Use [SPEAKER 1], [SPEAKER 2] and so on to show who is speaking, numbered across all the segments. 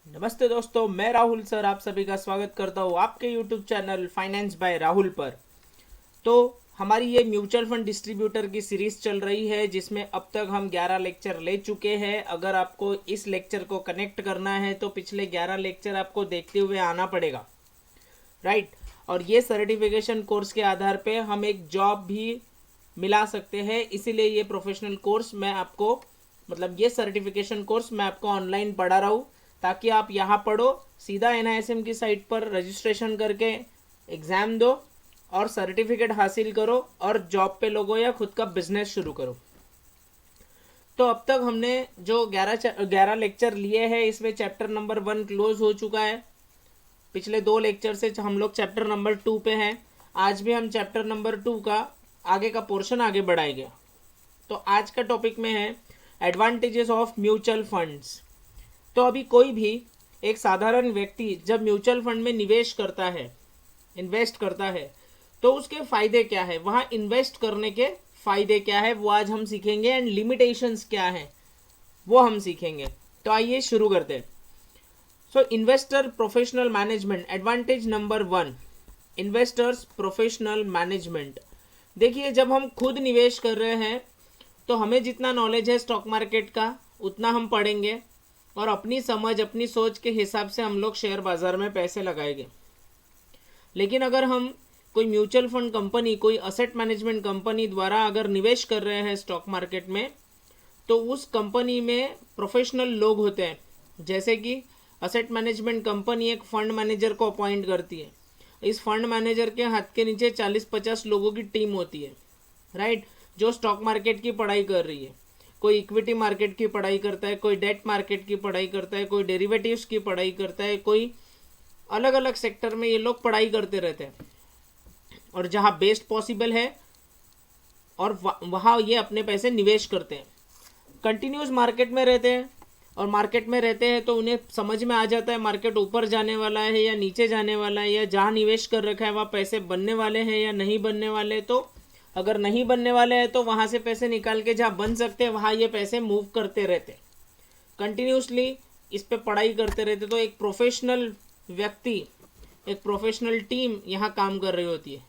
[SPEAKER 1] नमस्ते दोस्तों, मैं राहुल सर आप सभी का स्वागत करता हूँ आपके YouTube channel finance by Rahul पर। तो हमारी ये म्यूचुअल फंड डिस्ट्रीब्यूटर की सीरीज चल रही है जिसमें अब तक हम 11 लेक्चर ले चुके हैं। अगर आपको इस लेक्चर को कनेक्ट करना है तो पिछले 11 लेक्चर आपको देखते हुए आना पड़ेगा, राइट। और ये सर्टिफिकेशन कोर्स के आधार पे हम एक जॉब भी मिला सकते हैं, इसीलिए ये प्रोफेशनल कोर्स मैं आपको ये सर्टिफिकेशन कोर्स मैं आपको ऑनलाइन पढ़ा रहा हूँ, ताकि आप यहाँ पढ़ो, सीधा NISM की साइट पर रजिस्ट्रेशन करके एग्ज़ाम दो और सर्टिफिकेट हासिल करो और जॉब पे लोगो या खुद का बिजनेस शुरू करो। तो अब तक हमने जो 11 लेक्चर लिए हैं इसमें चैप्टर नंबर 1 क्लोज हो चुका है। पिछले 2 लेक्चर से हम लोग चैप्टर नंबर 2 पे हैं। आज भी हम चैप्टर नंबर 2 का आगे का पोर्शन आगे बढ़ाएंगे। तो आज का टॉपिक में है एडवांटेजेस ऑफ म्यूचुअल फंड्स। तो अभी कोई भी एक साधारण व्यक्ति जब म्यूचुअल फंड में निवेश करता है, इन्वेस्ट करता है, तो उसके फायदे क्या है, वहाँ इन्वेस्ट करने के फायदे क्या है वो आज हम सीखेंगे, एंड लिमिटेशंस क्या है वो हम सीखेंगे। तो आइए शुरू करते हैं। So investor professional management, advantage number 1, investors professional management. देखिए, जब हम खुद निवेश कर रहे हैं तो हमें जितना नॉलेज है स्टॉक मार्केट का उतना हम पढ़ेंगे और अपनी समझ अपनी सोच के हिसाब से हम लोग शेयर बाजार में पैसे लगाएंगे। लेकिन अगर हम कोई म्यूचुअल फंड कंपनी, कोई असेट मैनेजमेंट कंपनी द्वारा अगर निवेश कर रहे हैं स्टॉक मार्केट में, तो उस कंपनी में प्रोफेशनल लोग होते हैं। जैसे कि असेट मैनेजमेंट कंपनी एक फंड मैनेजर को अपॉइंट करती है। इस फंड मैनेजर के हाथ के नीचे 40-50 लोगों की टीम होती है, राइट, जो स्टॉक मार्केट की पढ़ाई कर रही है। कोई इक्विटी मार्केट की पढ़ाई करता है, कोई डेट मार्केट की पढ़ाई करता है, कोई डेरिवेटिव्स की पढ़ाई करता है, कोई अलग अलग सेक्टर में ये लोग पढ़ाई करते रहते हैं। और जहाँ बेस्ट पॉसिबल है और वहाँ ये अपने पैसे निवेश करते हैं। कंटिन्यूस मार्केट में रहते हैं और मार्केट में रहते हैं तो उन्हें समझ में आ जाता है मार्केट ऊपर जाने वाला है या नीचे जाने वाला है, या जहाँ निवेश कर रखा है वहाँ पैसे बनने वाले हैं या नहीं बनने वाले। तो अगर नहीं बनने वाले हैं तो वहाँ से पैसे निकाल के जहाँ बन सकते हैं वहाँ ये पैसे मूव करते रहते, कंटिन्यूसली इस पे पढ़ाई करते रहते। तो एक प्रोफेशनल व्यक्ति, एक प्रोफेशनल टीम यहाँ काम कर रही होती है।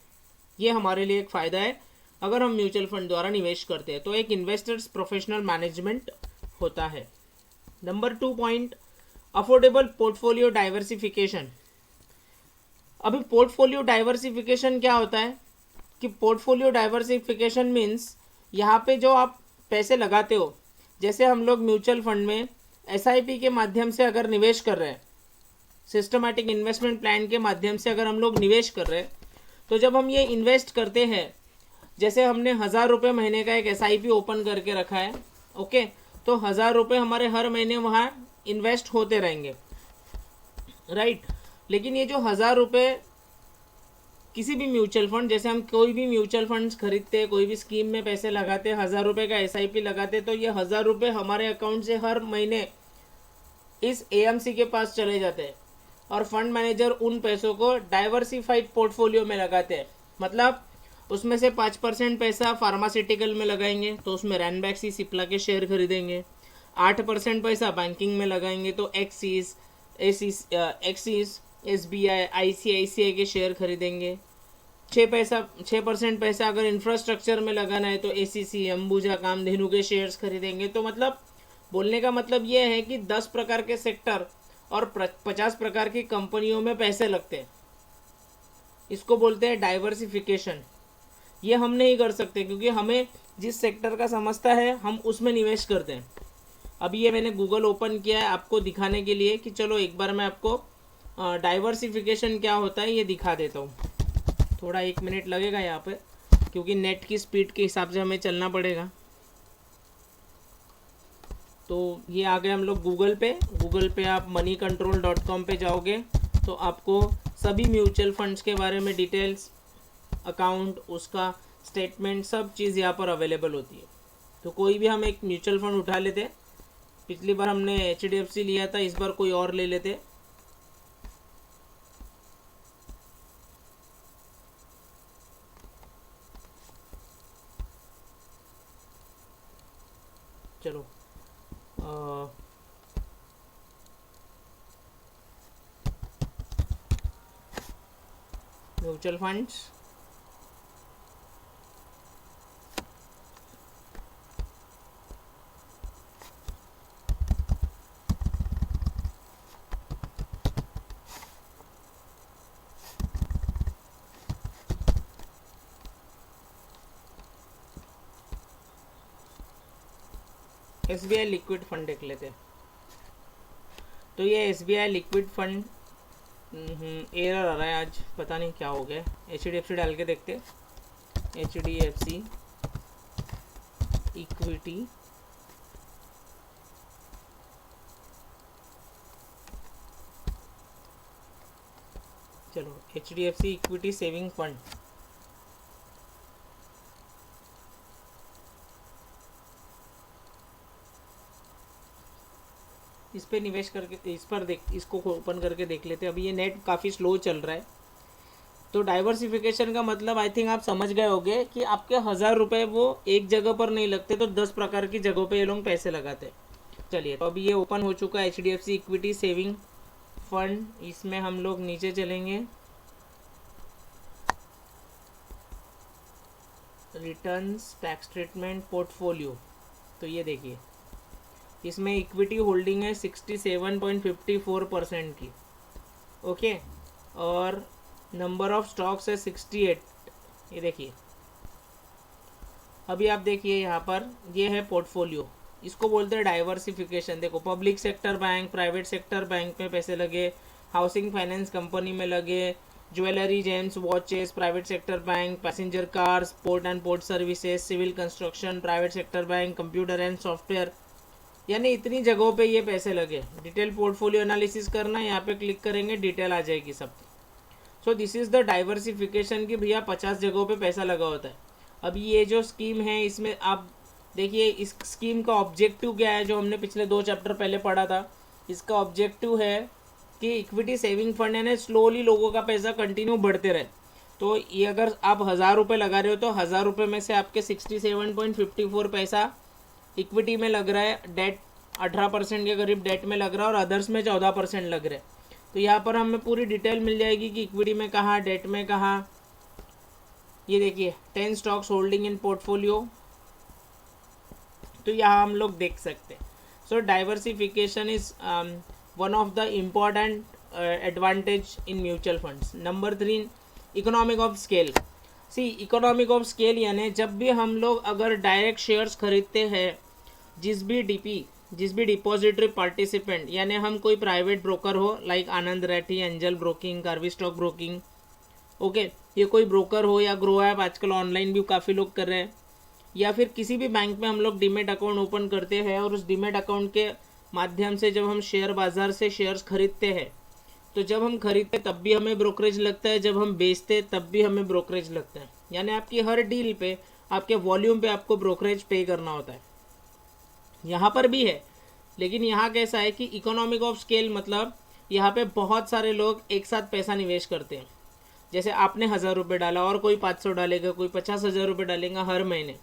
[SPEAKER 1] ये हमारे लिए एक फ़ायदा है अगर हम म्यूचुअल फंड द्वारा निवेश करते हैं। तो एक इन्वेस्टर्स प्रोफेशनल मैनेजमेंट होता है। Number 2 point, affordable portfolio diversification. अभी पोर्टफोलियो डाइवर्सिफिकेशन क्या होता है कि पोर्टफोलियो डाइवर्सिफिकेशन मीन्स यहाँ पे जो आप पैसे लगाते हो, जैसे हम लोग म्यूचुअल फंड में SIP के माध्यम से अगर निवेश कर रहे हैं, सिस्टमैटिक इन्वेस्टमेंट प्लान के माध्यम से अगर हम लोग निवेश कर रहे हैं, तो जब हम ये इन्वेस्ट करते हैं, जैसे हमने 1000 रुपये महीने का एक SIP ओपन करके रखा है, ओके, तो 1000 रुपये हमारे हर महीने वहाँ इन्वेस्ट होते रहेंगे, राइट। लेकिन ये जो 1000 रुपये किसी भी म्यूचुअल फंड, जैसे हम कोई भी म्यूचुअल फंड्स खरीदते हैं, कोई भी स्कीम में पैसे लगाते हैं, 1000 रुपये का SIP लगाते, तो ये 1000 रुपये हमारे अकाउंट से हर महीने इस AMC के पास चले जाते हैं और फंड मैनेजर उन पैसों को डाइवर्सिफाइड पोर्टफोलियो में लगाते हैं। मतलब उसमें से 5% पैसा फार्मास्यूटिकल में लगाएंगे तो उसमें रैनबैक्सी सिप्ला के शेयर खरीदेंगे, 8% पैसा बैंकिंग में लगाएंगे तो एक्सिस SBI ICICI के शेयर खरीदेंगे, 6% पैसा अगर इंफ्रास्ट्रक्चर में लगाना है तो ACC अंबुजा कामधेनु के शेयर्स खरीदेंगे। तो मतलब बोलने का मतलब ये है कि 10 प्रकार के सेक्टर और 50 प्रकार की कंपनियों में पैसे लगते हैं। इसको बोलते हैं डाइवर्सिफिकेशन। ये हम नहीं कर सकते क्योंकि हमें जिस सेक्टर का समझता है हम उसमें निवेश करते हैं। अभी ये मैंने गूगल ओपन किया है आपको दिखाने के लिए कि चलो एक बार मैं आपको डाइवर्सिफिकेशन क्या होता है ये दिखा देता हूँ। थोड़ा 1 मिनट लगेगा यहाँ पे क्योंकि नेट की स्पीड के हिसाब से हमें चलना पड़ेगा। तो ये आ गए हम लोग गूगल पे आप moneycontrol.com पे जाओगे तो आपको सभी म्यूचुअल फंड्स के बारे में डिटेल्स, अकाउंट, उसका स्टेटमेंट, सब चीज़ यहाँ पर अवेलेबल होती है। तो कोई भी हम एक म्यूचुअल फंड उठा लेते, पिछली बार हमने HDFC लिया था, इस बार कोई और ले लेते। चलो mutual funds, SBI liquid fund देख लेते हैं। तो ये SBI लिक्विड फंड एरर आ रहा है आज, पता नहीं क्या हो गया। HDFC डाल के देखते, HDFC इक्विटी चलो HDFC इक्विटी सेविंग फंड, इस पे निवेश करके इस पर देख, इसको ओपन करके देख लेते हैं। अभी ये नेट काफ़ी स्लो चल रहा है। तो डाइवर्सिफिकेशन का मतलब आई थिंक आप समझ गए होंगे कि आपके 1000 रुपये वो एक जगह पर नहीं लगते, तो 10 प्रकार की जगहों पे ये लोग पैसे लगाते हैं। चलिए, तो अभी ये ओपन हो चुका है HDFC इक्विटी सेविंग फंड। इसमें हम लोग नीचे चलेंगे, रिटर्न्स, टैक्स ट्रीटमेंट, पोर्टफोलियो। तो ये देखिए, इसमें इक्विटी होल्डिंग है 67.54% की, ओके, और नंबर ऑफ स्टॉक्स है 68। ये देखिए, अभी आप देखिए यहाँ पर ये है पोर्टफोलियो, इसको बोलते हैं डाइवर्सिफिकेशन। देखो, public sector bank, private sector bank में पैसे लगे, हाउसिंग फाइनेंस कंपनी में लगे, jewellery, gems, watches, private sector bank, passenger cars, port and port services, civil construction, private sector bank, computer and software, यानी इतनी जगहों पे ये पैसे लगे। डिटेल पोर्टफोलियो एनालिसिस करना, यहाँ पे क्लिक करेंगे, डिटेल आ जाएगी सब। So this is the diversification कि भैया 50 जगहों पे पैसा लगा होता है। अभी ये जो स्कीम है, इसमें आप देखिए इस स्कीम का ऑब्जेक्टिव क्या है, जो हमने पिछले 2 चैप्टर पहले पढ़ा था। इसका ऑब्जेक्टिव है कि इक्विटी सेविंग फंड है ना, स्लोली लोगों का पैसा कंटिन्यू बढ़ते रहे। तो ये अगर आप 1000 रुपये लगा रहे हो तो 1000 रुपये में से आपके 67.54 पैसा इक्विटी में लग रहा है, डेट 18% के करीब डेट में लग रहा है, और अदर्स में 14% लग रहा है। तो यहाँ पर हमें पूरी डिटेल मिल जाएगी कि इक्विटी में कहाँ, डेट में कहाँ। ये देखिए 10 स्टॉक्स होल्डिंग इन पोर्टफोलियो, तो यहाँ हम लोग देख सकते हैं। So diversification is one of the important advantage in mutual funds. Number 3, economic of scale. See, economic of scale यानी जब भी हम लोग अगर डायरेक्ट शेयर्स खरीदते हैं, जिस भी डिपॉजिटरी पार्टिसिपेंट, यानी हम कोई प्राइवेट ब्रोकर हो like Anand Rathi, Angel broking, Karvy stock broking, okay, ये कोई ब्रोकर हो, या ग्रो ऐप आजकल ऑनलाइन भी काफ़ी लोग कर रहे हैं, या फिर किसी भी बैंक में हम लोग डीमेट अकाउंट ओपन करते हैं, और उस डीमेट अकाउंट के माध्यम से जब हम शेयर बाज़ार से शेयर्स खरीदते हैं, तो जब हम खरीदते तब भी हमें ब्रोकरेज लगता है, जब हम बेचते तब भी हमें ब्रोकरेज लगता है। यानी आपकी हर डील पे, आपके वॉल्यूम पे आपको ब्रोकरेज पे करना होता है। यहाँ पर भी है, लेकिन यहाँ कैसा है कि इकोनॉमिक ऑफ स्केल मतलब यहाँ पे बहुत सारे लोग एक साथ पैसा निवेश करते हैं। जैसे आपने 1000 रुपये डाला, और कोई 500 डालेगा, कोई 50,000 रुपये डालेगा हर महीने।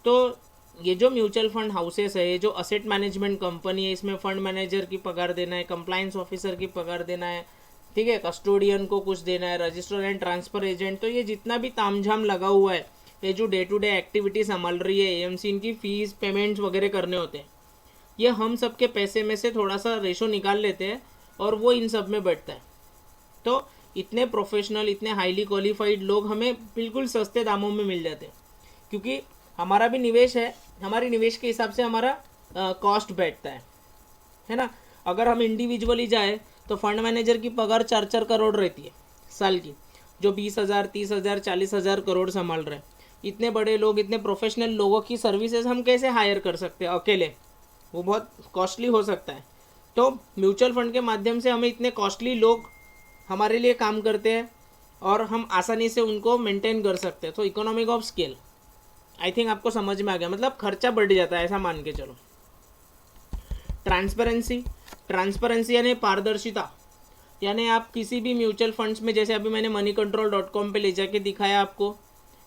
[SPEAKER 1] तो ये जो म्यूचुअल फंड हाउसेस है, ये जो असेट मैनेजमेंट कंपनी है, इसमें फंड मैनेजर की पगार देना है, कंप्लायंस ऑफिसर की पगार देना है, ठीक है, कस्टोडियन को कुछ देना है, रजिस्टर एंड ट्रांसफर एजेंट। तो ये जितना भी तामझाम लगा हुआ है, ये जो डे टू डे एक्टिविटी संभाल रही है AMC, इनकी फीस पेमेंट्स वगैरह करने होते हैं। ये हम सब के पैसे में से थोड़ा सा रेशो निकाल लेते हैं, और वो इन सब में बैठता है। तो इतने प्रोफेशनल, इतने हाईली क्वालिफाइड लोग हमें बिल्कुल सस्ते दामों में मिल जाते हैं, क्योंकि हमारा भी निवेश है, हमारे निवेश के हिसाब से हमारा कॉस्ट बैठता है ना। अगर हम इंडिविजुअली जाए तो फंड मैनेजर की पगार 4-4 करोड़ रहती है साल की, जो 20,000, 30,000, 40,000 करोड़ संभाल रहे हैं। इतने बड़े लोग, इतने प्रोफेशनल लोगों की सर्विसेज हम कैसे हायर कर सकते हैं अकेले, वो बहुत कॉस्टली हो सकता है। तो म्यूचुअल फंड के माध्यम से हमें इतने कॉस्टली लोग हमारे लिए काम करते हैं, और हम आसानी से उनको मेंटेन कर सकते हैं। तो economic of scale I think आपको समझ में आ गया, मतलब खर्चा बढ़ जाता है, ऐसा मान के चलो। ट्रांसपेरेंसी यानी पारदर्शिता, यानी आप किसी भी म्यूचुअल फंड्स में, जैसे अभी मैंने moneycontrol.com पे ले जाके दिखाया आपको,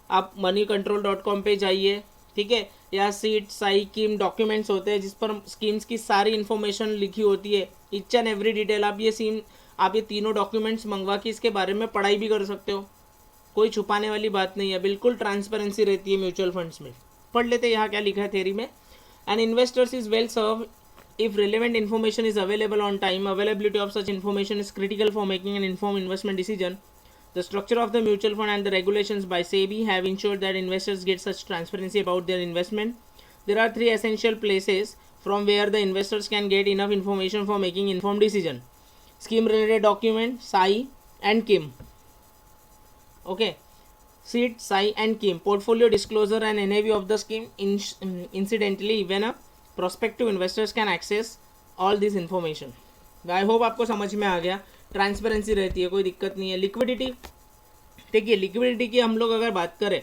[SPEAKER 1] आप moneycontrol.com पे जाइए, ठीक है, या सीट साई कीम डॉक्यूमेंट्स होते हैं जिस पर स्कीम्स की सारी इन्फॉर्मेशन लिखी होती है, ईच एंड एवरी डिटेल। आप ये तीनों डॉक्यूमेंट्स मंगवा के इसके बारे में पढ़ाई भी कर सकते हो। कोई छुपाने वाली बात नहीं है, बिल्कुल ट्रांसपेरेंसी रहती है म्यूचुअल फंड्स में। पढ़ लेते हैं यहाँ क्या लिखा है थ्योरी में। An investors is well serve if relevant information is available on time. Availability of such information is critical for making an informed investment decision. The structure of the mutual fund and the regulations by SEBI have ensured that investors get such transparency about their investment. There are three essential places from where the investors can get enough information for making informed decision: scheme related document, SAI and KIM. Okay, SEED, SAI and KIM. Portfolio disclosure and NAV of the scheme. Incidentally, even a prospective investors can access all this information. I hope आपको समझ में आ गया। Transparency रहती है, कोई दिक्कत नहीं है। लिक्विडिटी, देखिए लिक्विडिटी की हम लोग अगर बात करें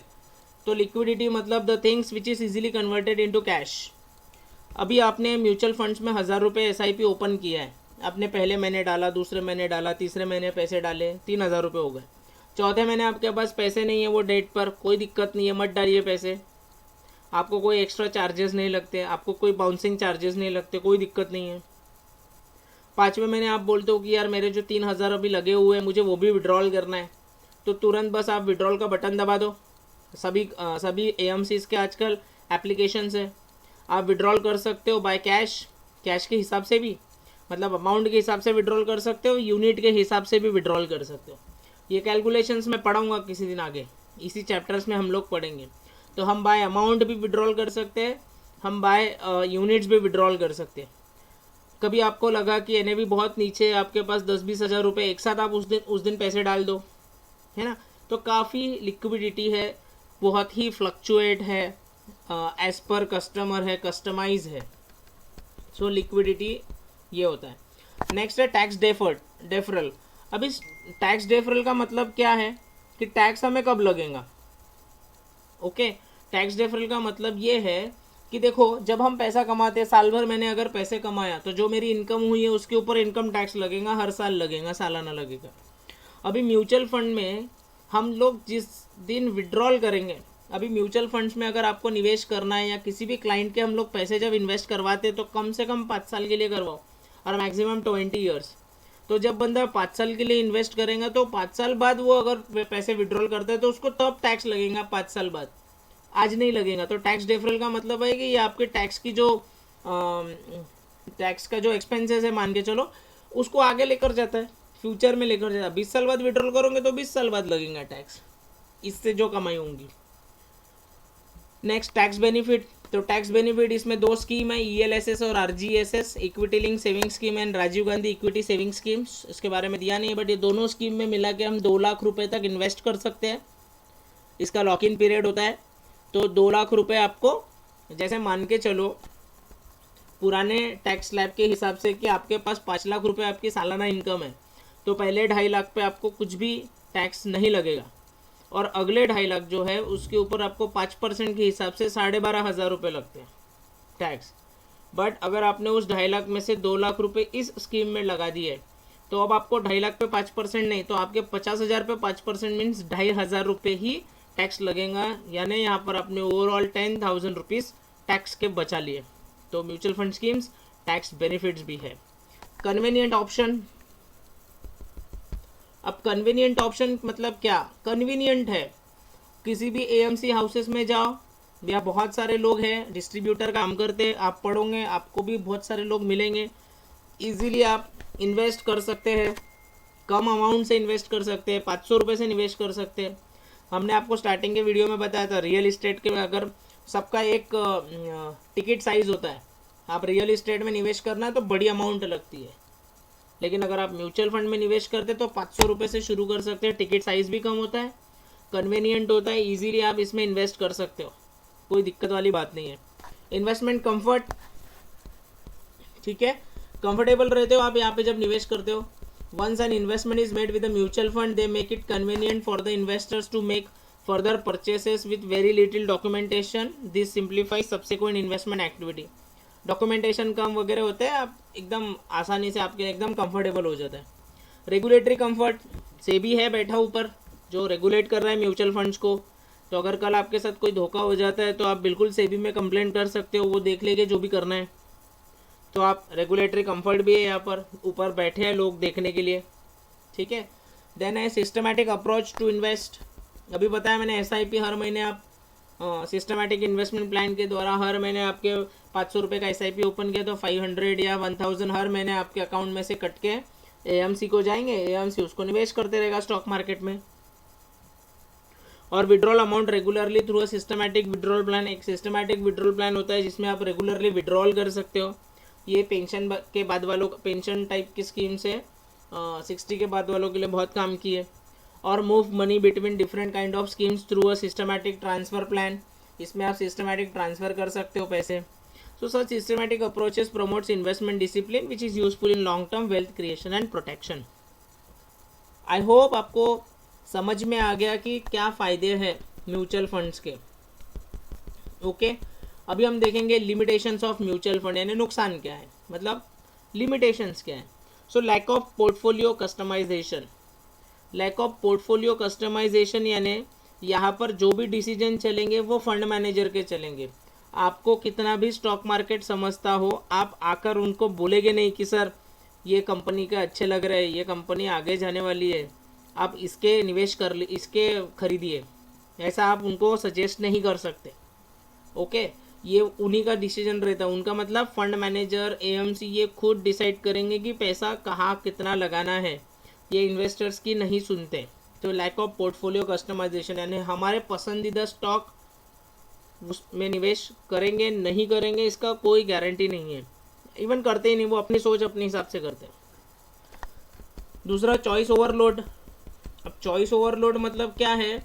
[SPEAKER 1] तो लिक्विडिटी मतलब the things which is easily converted into cash. अभी आपने म्यूचुअल फंड्स में 1000 रुपये SIP ओपन किया है, आपने पहले महीने डाला, दूसरे महीने डाला, तीसरे महीने पैसे डाले, 3000 रुपये हो गए। चौथे महीने आपके पास पैसे नहीं है वो डेट पर, कोई दिक्कत नहीं है, मत डालिए पैसे, आपको कोई एक्स्ट्रा चार्जेस नहीं लगते, आपको कोई बाउंसिंग चार्जेस नहीं लगते, कोई दिक्कत नहीं है। 5वें महीने आप बोलते हो कि यार मेरे जो 3000 अभी लगे हुए हैं मुझे वो भी विड्रॉल करना है, तो तुरंत बस आप विड्रॉल का बटन दबा दो। सभी AMCs के आजकल एप्लीकेशंस है, आप विड्रॉल कर सकते हो बाय कैश के हिसाब से भी, मतलब अमाउंट के हिसाब से विड्रॉल कर सकते हो, यूनिट के हिसाब से भी विड्रॉल कर सकते हो। ये कैलकुलेशंस मैं पढ़ाऊँगा किसी दिन आगे, इसी चैप्टर्स में हम लोग पढ़ेंगे। तो हम बाय अमाउंट भी विड्रॉल कर सकते हैं, हम बाय यूनिट्स भी विड्रॉल कर सकते हैं। कभी आपको लगा कि NAV बहुत नीचे है, आपके पास 10-20 हज़ार रुपये एक साथ आप उस दिन पैसे डाल दो, है ना, तो काफ़ी लिक्विडिटी है, बहुत ही फ्लक्चुएट है, एज पर कस्टमर है, कस्टमाइज है। सो लिक्विडिटी ये होता है। नेक्स्ट है टैक्स डेफरल। अब इस टैक्स डेफरल का मतलब क्या है कि टैक्स हमें कब लगेगा। ओके, टैक्स डेफरल का मतलब ये है कि देखो जब हम पैसा कमाते हैं, साल भर मैंने अगर पैसे कमाया तो जो मेरी इनकम हुई है उसके ऊपर इनकम टैक्स लगेगा, हर साल लगेगा, सालाना लगेगा। अभी म्यूचुअल फंड में हम लोग जिस दिन विड्रॉल करेंगे, अभी म्यूचुअल फंड्स में अगर आपको निवेश करना है या किसी भी क्लाइंट के हम लोग पैसे जब इन्वेस्ट करवाते हैं तो कम से कम 5 साल के लिए करवाओ और मैक्सिमम 20 ईयर्स। तो जब बंदा 5 साल के लिए इन्वेस्ट करेगा तो 5 साल बाद वो अगर पैसे विड्रॉल करता है तो उसको तब टैक्स लगेगा 5 साल बाद, आज नहीं लगेगा। तो टैक्स डेफरल का मतलब है कि ये आपके टैक्स का जो एक्सपेंसेस है मान के चलो उसको आगे लेकर जाता है, फ्यूचर में लेकर जाता है। 20 साल बाद विड्रॉल करोगे तो 20 साल बाद लगेगा टैक्स, इससे जो कमाई होंगी। Next tax benefit. तो टैक्स बेनिफिट इसमें 2 स्कीम है, ELSS और RGSS, equity link saving scheme and Rajiv Gandhi equity saving schemes. इसके बारे में दिया नहीं है, बट ये दोनों स्कीम में मिला के हम 2 लाख रुपए तक इन्वेस्ट कर सकते हैं। इसका लॉक इन पीरियड होता है, तो 2 लाख रुपए आपको, जैसे मान के चलो पुराने टैक्स स्लैब के हिसाब से कि आपके पास 5 लाख रुपए आपकी सालाना इनकम है, तो पहले 2.5 लाख पे आपको कुछ भी टैक्स नहीं लगेगा, और अगले 2.5 लाख जो है उसके ऊपर आपको 5% के हिसाब से 12,500 रुपये लगते हैं टैक्स। बट अगर आपने उस 2.5 लाख में से 2 लाख रुपए इस स्कीम में लगा दिए तो अब आपको 2.5 लाख पे 5% नहीं, तो आपके 50,000 पे 5% मीन्स 2,500 रुपये ही टैक्स लगेगा, यानी यहाँ पर आपने ओवरऑल 10,000 रुपीज़ टैक्स के बचा लिए। तो mutual fund schemes tax benefits भी है। Convenient option. अब कन्वीनियंट ऑप्शन मतलब क्या, कन्वीनियंट है, किसी भी AMC हाउसेस में जाओ या बहुत सारे लोग हैं डिस्ट्रीब्यूटर काम करते हैं, आप पढ़ोगे आपको भी बहुत सारे लोग मिलेंगे, इजीली आप इन्वेस्ट कर सकते हैं, कम अमाउंट से इन्वेस्ट कर सकते हैं, 500 रुपये से इन्वेस्ट कर सकते हैं। हमने आपको स्टार्टिंग के वीडियो में बताया था रियल इस्टेट के, अगर सबका एक टिकट साइज होता है, आप रियल इस्टेट में निवेश करना है तो बड़ी अमाउंट लगती है, लेकिन अगर आप म्यूचुअल फंड में निवेश करते तो 500 रुपये से शुरू कर सकते हैं, टिकट साइज भी कम होता है, कन्वीनियंट होता है, इजीली आप इसमें इन्वेस्ट कर सकते हो, कोई दिक्कत वाली बात नहीं है। इन्वेस्टमेंट कंफर्ट, ठीक है, कंफर्टेबल रहते हो आप यहाँ पे जब निवेश करते हो। Once an investment is made with a mutual fund, they make it convenient for the investors to make further purchases with very little documentation. This simplifies subsequent investment activity. Documentation कम वगैरह होते हैं, आप एकदम आसानी से आपके एकदम कंफर्टेबल हो जाता है। रेगुलेटरी कंफर्ट, सेबी है बैठा ऊपर जो रेगुलेट कर रहा है म्यूचुअल फंड्स को, तो अगर कल आपके साथ कोई धोखा हो जाता है तो आप बिल्कुल सेबी में कंप्लेंट कर सकते हो, वो देख लेंगे जो भी करना है। तो आप रेगुलेटरी कंफर्ट भी है, यहाँ पर ऊपर बैठे हैं लोग देखने के लिए, ठीक है। देन है सिस्टमैटिक अप्रोच टू इन्वेस्ट, अभी बताया मैंने, SIP हर महीने आप सिस्टमैटिक इन्वेस्टमेंट प्लान के द्वारा हर महीने आपके 500 रुपये का SIP ओपन किया तो 500 या 1000 हर महीने आपके अकाउंट में से कट के AMC को जाएंगे, AMC उसको निवेश करते रहेगा स्टॉक मार्केट में। और withdrawal amount regularly through a systematic withdrawal plan, एक सिस्टमैटिक विड्रॉल प्लान होता है जिसमें आप रेगुलरली विड्रॉल कर सकते हो। ये पेंशन के बाद वालों, पेंशन टाइप की स्कीम से 60 के बाद वालों के लिए बहुत काम की है। और move money between different kind of schemes through a systematic transfer plan, इसमें आप सिस्टमैटिक ट्रांसफ़र कर सकते हो पैसे। So such systematic approaches promotes investment discipline which is useful in long term wealth creation and protection. I hope आपको समझ में आ गया कि क्या फ़ायदे हैं म्यूचुअल फंड्स के। ओके, अभी हम देखेंगे लिमिटेशंस ऑफ म्यूचुअल फंड, यानी नुकसान क्या है, मतलब लिमिटेशंस क्या है। So lack of portfolio customization, lack of portfolio customization यानी यहाँ पर जो भी डिसीजन चलेंगे वो फंड मैनेजर के चलेंगे। आपको कितना भी स्टॉक मार्केट समझता हो, आप आकर उनको बोलेंगे नहीं कि सर ये कंपनी का अच्छे लग रहे हैं, ये कंपनी आगे जाने वाली है, आप इसके निवेश कर ली, इसके खरीदिए, ऐसा आप उनको सजेस्ट नहीं कर सकते। ओके, ये उन्हीं का डिसीजन रहता है। उनका मतलब फंड मैनेजर, AMC ये खुद डिसाइड करेंगे कि पैसा कहाँ कितना लगाना है, ये इन्वेस्टर्स की नहीं सुनते। तो लैक ऑफ पोर्टफोलियो कस्टमाइजेशन यानी हमारे पसंदीदा स्टॉक उसमें निवेश करेंगे नहीं करेंगे इसका कोई गारंटी नहीं है, इवन करते ही नहीं, वो अपनी सोच अपने हिसाब से करते हैं। दूसरा चॉइस ओवरलोड। अब चॉइस ओवरलोड मतलब क्या है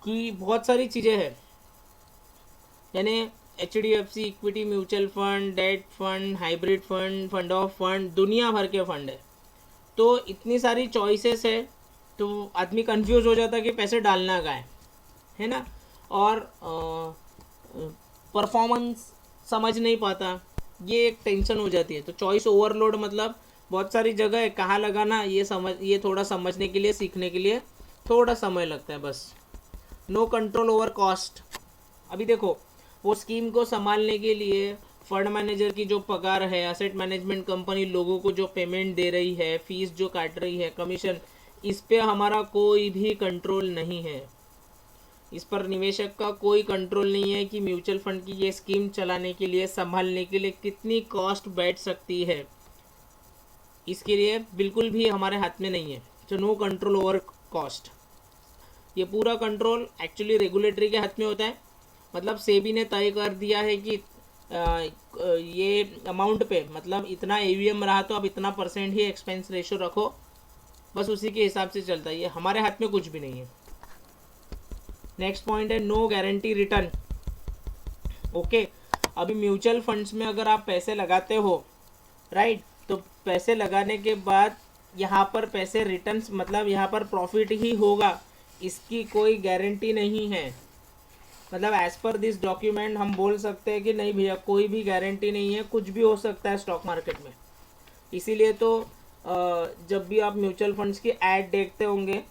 [SPEAKER 1] कि बहुत सारी चीज़ें हैं, यानी HDFC equity mutual fund, debt fund, hybrid fund, fund of fund, दुनिया भर के फंड है। तो इतनी सारी चॉइसेस है तो आदमी कंफ्यूज हो जाता है कि पैसे डालना कहाँ है ना, और परफॉर्मेंस समझ नहीं पाता, ये एक टेंशन हो जाती है। तो चॉइस ओवरलोड मतलब बहुत सारी जगह है, कहाँ लगाना ये थोड़ा समझने के लिए, सीखने के लिए थोड़ा समय लगता है बस। No control over cost. अभी देखो, वो स्कीम को संभालने के लिए फंड मैनेजर की जो पगार है, एसेट मैनेजमेंट कंपनी लोगों को जो पेमेंट दे रही है, फीस जो काट रही है, कमीशन, इस पे हमारा कोई भी कंट्रोल नहीं है। इस पर निवेशक का कोई कंट्रोल नहीं है कि म्यूचुअल फंड की ये स्कीम चलाने के लिए, संभालने के लिए कितनी कॉस्ट बैठ सकती है, इसके लिए बिल्कुल भी हमारे हाथ में नहीं है। तो नो कंट्रोल ओवर कॉस्ट, ये पूरा कंट्रोल एक्चुअली रेगुलेटरी के हाथ में होता है। मतलब सेबी ने तय कर दिया है कि ये अमाउंट पे, मतलब इतना AUM रहा तो अब इतना % ही एक्सपेंस रेशो रखो, बस उसी के हिसाब से चलता है, ये हमारे हाथ में कुछ भी नहीं है। नेक्स्ट पॉइंट है नो गारंटी रिटर्न। ओके, अभी म्यूचुअल फंड्स में अगर आप पैसे लगाते हो, राइट, तो पैसे लगाने के बाद यहाँ पर पैसे रिटर्न्स, मतलब यहाँ पर प्रॉफिट ही होगा, इसकी कोई गारंटी नहीं है। मतलब एज पर दिस डॉक्यूमेंट हम बोल सकते हैं कि नहीं भैया कोई भी गारंटी नहीं है, कुछ भी हो सकता है स्टॉक मार्केट में। इसीलिए तो जब भी आप म्यूचुअल फंड्स की ऐड देखते होंगे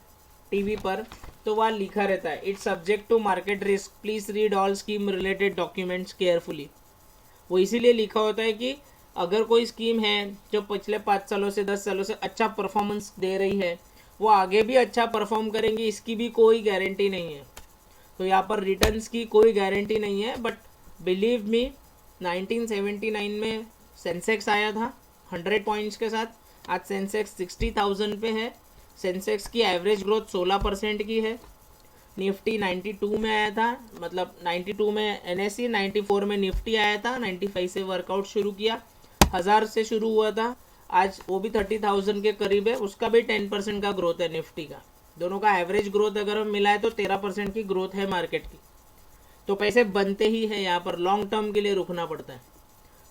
[SPEAKER 1] टीवी पर, तो वहाँ लिखा रहता है it's subject to market risk, please read all scheme related documents carefully. वो इसीलिए लिखा होता है कि अगर कोई स्कीम है जो पिछले 5 सालों से 10 सालों से अच्छा परफॉर्मेंस दे रही है, वो आगे भी अच्छा परफॉर्म करेंगी, इसकी भी कोई गारंटी नहीं है। तो यहाँ पर रिटर्न्स की कोई गारंटी नहीं है। बट बिलीव मी, 1979 में सेंसेक्स आया था 100 पॉइंट्स के साथ, आज सेंसेक्स 60,000 पे है। सेंसेक्स की एवरेज ग्रोथ 16% की है। निफ्टी 92 में आया था, मतलब 92 में NSE, 94 में निफ्टी आया था, 95 से वर्कआउट शुरू किया, 1000 से शुरू हुआ था, आज वो भी 30,000 के करीब है, उसका भी 10% का ग्रोथ है निफ्टी का। दोनों का एवरेज ग्रोथ अगर हम मिलाए तो 13% की ग्रोथ है मार्केट की। तो पैसे बनते ही है, यहाँ पर लॉन्ग टर्म के लिए रुकना पड़ता है।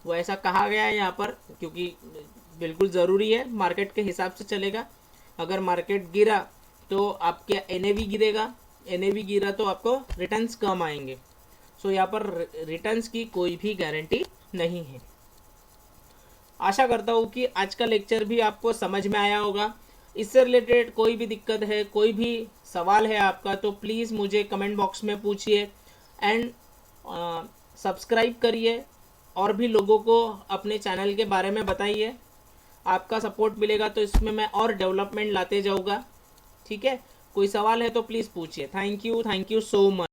[SPEAKER 1] वो ऐसा कहा गया है यहाँ पर क्योंकि बिल्कुल ज़रूरी है, मार्केट के हिसाब से चलेगा। अगर मार्केट गिरा तो आपके NAV गिरेगा, NAV गिरा तो आपको रिटर्न्स कम आएंगे। सो यहाँ पर रिटर्न्स की कोई भी गारंटी नहीं है। आशा करता हूँ कि आज का लेक्चर भी आपको समझ में आया होगा। इससे रिलेटेड कोई भी दिक्कत है, कोई भी सवाल है आपका, तो प्लीज़ मुझे कमेंट बॉक्स में पूछिए एंड सब्सक्राइब करिए और भी लोगों को अपने चैनल के बारे में बताइए। आपका सपोर्ट मिलेगा तो इसमें मैं और डेवलपमेंट लाते जाऊँगा, ठीक है। कोई सवाल है तो प्लीज़ पूछिए। Thank you so much.